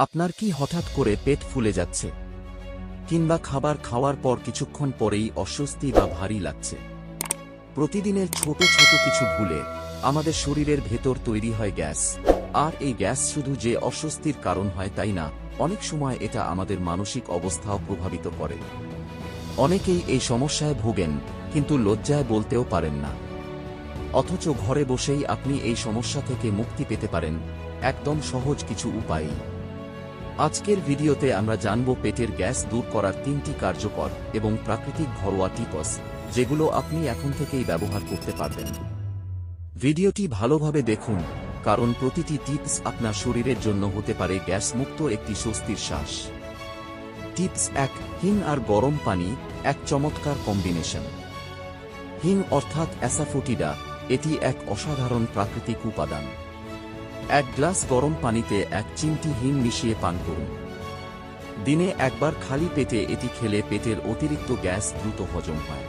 আপনার কি হঠাৎ করে পেট ফুলে যাচ্ছে, কিংবা খাবার খাওয়ার পর কিছুক্ষণ পরেই অস্বস্তি বা ভারী লাগছে? প্রতিদিনের ছোট ছোট কিছু ভুলে আমাদের শরীরের ভেতর তৈরি হয় গ্যাস। আর এই গ্যাস শুধু যে অস্বস্তির কারণ হয় তাই না, অনেক সময় এটা আমাদের মানসিক অবস্থাও প্রভাবিত করে। অনেকেই এই সমস্যায় ভোগেন, কিন্তু লজ্জায় বলতেও পারেন না। অথচ ঘরে বসেই আপনি এই সমস্যা থেকে মুক্তি পেতে পারেন একদম সহজ কিছু উপায়ে। আজকের ভিডিওতে আমরা জানব পেটের গ্যাস দূর করার 3টি কার্যকর এবং প্রাকৃতিক ঘরোয়া টিপস, যেগুলো আপনি এখন থেকেই ব্যবহার করতে পারবেন। ভিডিওটি ভালোভাবে দেখুন, কারণ প্রতিটি টিপস আপনার শরীরের জন্য হতে পারে গ্যাস মুক্ত একটি স্বস্তির শ্বাস। টিপস 1, হিং আর গরম পানি এক চমৎকার কম্বিনেশন। হিং অর্থাৎ অ্যাসাফোটিডা, এটি এক অসাধারণ প্রাকৃতিক উপাদান। 1 গ্লাস গরম পানিতে 1 চিমটি হিং মিশিয়ে পান করুন। দিনে একবার খালি পেটে এটি খেলে পেটের অতিরিক্ত গ্যাস দ্রুত হজম হয়।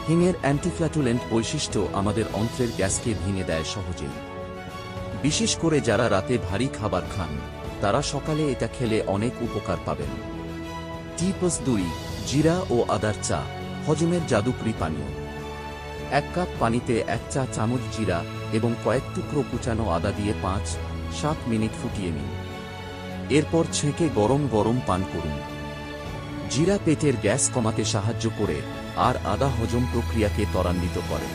হিংয়ের অ্যান্টিফ্ল্যাটুলেন্ট বৈশিষ্ট্য আমাদের অন্ত্রের গ্যাসকে ভেঙে দেয় সহজেই। বিশেষ করে যারা রাতে ভারী খাবার খান, তারা সকালে এটা খেলে অনেক উপকার পাবেন। টিপস 2, জিরা ও আদার চা, হজমের জাদুকরি পানীয়। 1 কাপ পানিতে 1 চা চামচ জিরা এবং কয়েক টুকরো কুচানো আদা দিয়ে 5-7 মিনিট ফুটিয়ে নিন। এরপর ছেঁকে গরম গরম পান করুন। জিরা পেটের গ্যাস কমাতে সাহায্য করে, আর আদা হজম প্রক্রিয়াকে ত্বরান্বিত করে।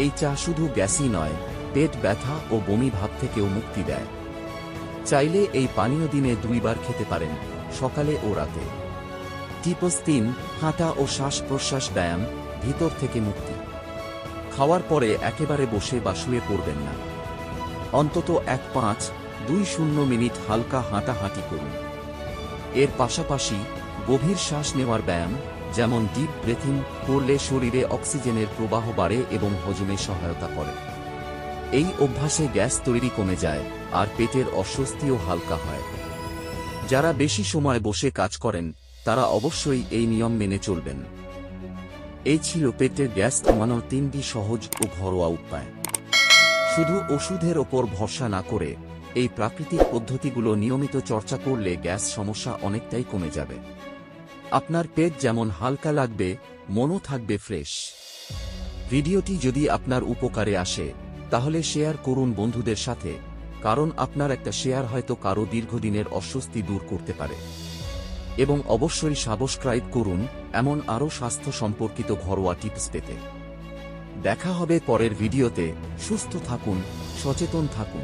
এই চা শুধু গ্যাসই নয়, পেট ব্যথা ও বমি ভাব থেকেও মুক্তি দেয়। চাইলে এই পানীয় দিনে 2 বার খেতে পারেন, সকালে ও রাতে। টিপস 3, হাঁটা ও শ্বাস প্রশ্বাস ব্যায়াম, ভিতর থেকে মুক্তি। খাওয়ার পরে একেবারে বসে বা শুয়ে পড়বেন না। অন্তত 1-5-2-0 মিনিট হালকা হাঁটাহাঁটি করুন। এর পাশাপাশি গভীর শ্বাস নেওয়ার ব্যায়াম, যেমন ডিপ ব্রেথিং করলে শরীরে অক্সিজেনের প্রবাহ বাড়ে এবং হজমে সহায়তা করে। এই অভ্যাসে গ্যাস তৈরি কমে যায়, আর পেটের অস্বস্তিও হালকা হয়। যারা বেশি সময় বসে কাজ করেন, তারা অবশ্যই এই নিয়ম মেনে চলবেন। এই ছিল পেটের গ্যাস কমানোর 3টি সহজ ও ঘরোয়া উপায়। শুধু ওষুধের ওপর ভরসা না করে এই প্রাকৃতিক পদ্ধতিগুলো নিয়মিত চর্চা করলে গ্যাস সমস্যা অনেকটাই কমে যাবে। আপনার পেট যেমন হালকা লাগবে, মনও থাকবে ফ্রেশ। ভিডিওটি যদি আপনার উপকারে আসে, তাহলে শেয়ার করুন বন্ধুদের সাথে, কারণ আপনার একটা শেয়ার হয়তো কারো দীর্ঘদিনের অস্বস্তি দূর করতে পারে। এবং অবশ্যই সাবস্ক্রাইব করুন এমন আরও স্বাস্থ্য সম্পর্কিত ঘরোয়া টিপস পেতে। দেখা হবে পরের ভিডিওতে। সুস্থ থাকুন, সচেতন থাকুন।